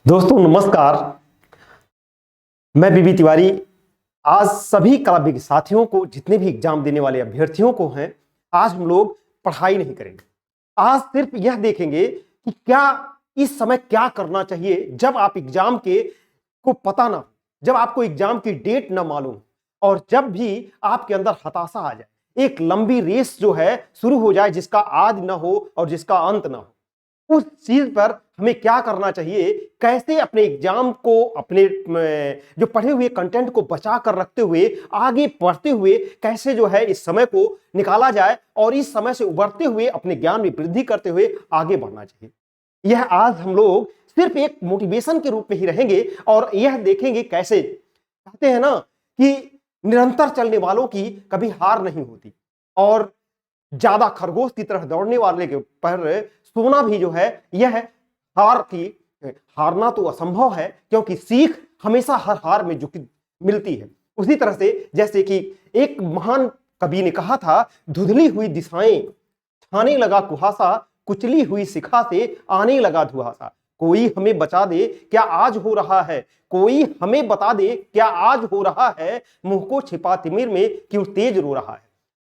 दोस्तों नमस्कार, मैं बीबी तिवारी। आज सभी कलाविद साथियों को, जितने भी एग्जाम देने वाले अभ्यर्थियों को हैं, आज हम लोग पढ़ाई नहीं करेंगे। आज सिर्फ यह देखेंगे कि क्या इस समय क्या करना चाहिए जब आप एग्जाम के को पता ना, जब आपको एग्जाम की डेट ना मालूम और जब भी आपके अंदर हताशा आ जाए, एक लंबी रेस जो है शुरू हो जाए जिसका आदि ना हो और जिसका अंत ना हो। उस चीज पर हमें क्या करना चाहिए, कैसे अपने एग्जाम को, अपने जो पढ़े हुए कंटेंट को बचा कर रखते हुए आगे बढ़ते हुए कैसे जो है इस समय को निकाला जाए और इस समय से उबरते हुए अपने ज्ञान में वृद्धि करते हुए आगे बढ़ना चाहिए। यह आज हम लोग सिर्फ एक मोटिवेशन के रूप में ही रहेंगे और यह देखेंगे कैसे, कहते हैं ना कि निरंतर चलने वालों की कभी हार नहीं होती और ज्यादा खरगोश की तरह दौड़ने वाले के पर सोना भी जो है यह हारना तो असंभव है, क्योंकि सीख हमेशा हर हार में जो मिलती है। उसी तरह से जैसे कि एक महान कवि ने कहा था, धुंधली हुई दिशाएं छाने लगा कुहासा, कुचली हुई शिखा से आने लगा धुआसा। कोई हमें बचा दे क्या आज हो रहा है, कोई हमें बता दे क्या आज हो रहा है, मुंह को छिपा तिमिर में क्यों तेज रो रहा है।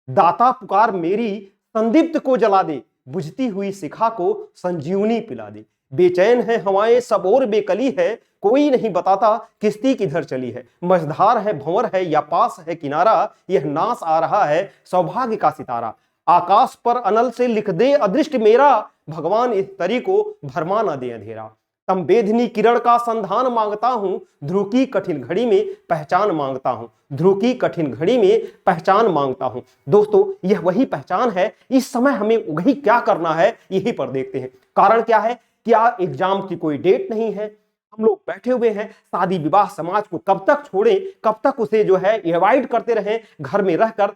दाता पुकार मेरी संदीप्त को जला दे, बुझती हुई शिखा को संजीवनी पिला दे। बेचैन है हवाएं सब और बेकली है, कोई नहीं बताता किश्ती किधर चली है। मझधार है भंवर है या पास है किनारा, यह नास आ रहा है सौभाग्य का सितारा। आकाश पर अनल से लिख दे अदृष्ट मेरा, भगवान इस तरी को भरमा न दे अंधेरा। तम बेधनी किरण का संधान मांगता हूं, ध्रुव की कठिन घड़ी में पहचान मांगता हूं, ध्रुव की कठिन घड़ी में पहचान मांगता हूं। दोस्तों यह वही पहचान है। इस समय हमें वही क्या करना है यही पर देखते हैं। कारण क्या है, क्या एग्जाम की कोई डेट नहीं है, हम लोग बैठे हुए हैं। शादी विवाह समाज को कब तक छोड़ें, कब तक उसे जो है एवॉइड करते रहें, घर में रहकर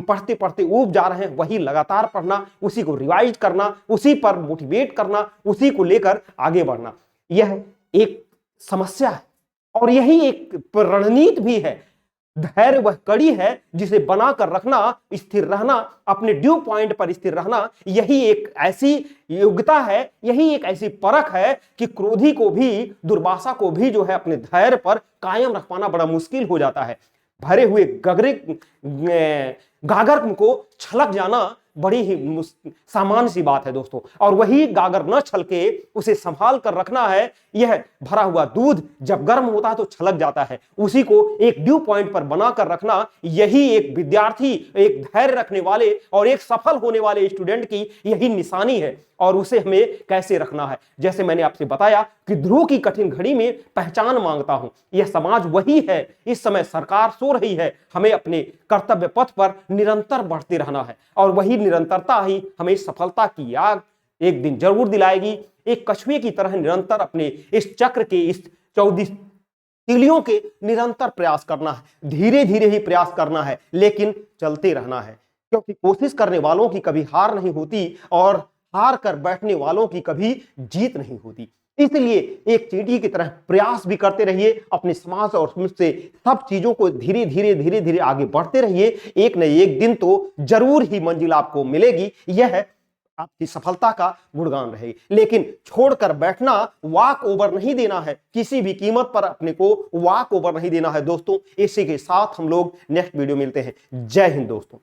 पढ़ते पढ़ते ऊब जा रहे हैं। वही लगातार पढ़ना, उसी को रिवाइज करना, उसी पर मोटिवेट करना, उसी को लेकर आगे बढ़ना, यह एक समस्या है और यही एक रणनीति भी है। धैर्य वह कड़ी है जिसे बनाकर रखना, स्थिर रहना, अपने ड्यू पॉइंट पर स्थिर रहना, यही एक ऐसी योग्यता है, यही एक ऐसी परख है कि क्रोधी को भी, दुर्वासा को भी जो है अपने धैर्य पर कायम रख पाना बड़ा मुश्किल हो जाता है। भरे हुए गागर को छलक जाना बड़ी ही सामान्य सी बात है दोस्तों, और वही गागर न छलके उसे संभाल कर रखना है। यह भरा हुआ दूध जब गर्म होता है तो छलक जाता है, उसी को एक ड्यू पॉइंट पर बनाकर रखना, यही एक विद्यार्थी, एक धैर्य रखने वाले और एक सफल होने वाले स्टूडेंट की यही निशानी है। और उसे हमें कैसे रखना है, जैसे मैंने आपसे बताया कि ध्रुव की कठिन घड़ी में पहचान मांगता हूं। यह समाज वही है। इस समय सरकार सो रही है, हमें अपने कर्तव्य पथ पर निरंतर बढ़ते रहना है और वही निरंतरता ही हमें सफलता की याद एक दिन जरूर दिलाएगी। एक कछुए की तरह निरंतर अपने इस चक्र के, इस 14 तीलियों के निरंतर प्रयास करना है। धीरे धीरे ही प्रयास करना है, लेकिन चलते रहना है, क्योंकि कोशिश करने वालों की कभी हार नहीं होती और हार कर बैठने वालों की कभी जीत नहीं होती। इसलिए एक चींटी की तरह प्रयास भी करते रहिए, अपने समाज और से सब चीजों को धीरे धीरे आगे बढ़ते रहिए। एक न एक दिन तो जरूर ही मंजिल आपको मिलेगी, यह आपकी सफलता का गुणगान रहेगी। लेकिन छोड़कर बैठना, वॉक ओवर नहीं देना है, किसी भी कीमत पर अपने को वॉक ओवर नहीं देना है दोस्तों। इसी के साथ हम लोग नेक्स्ट वीडियो मिलते हैं। जय हिंद दोस्तों।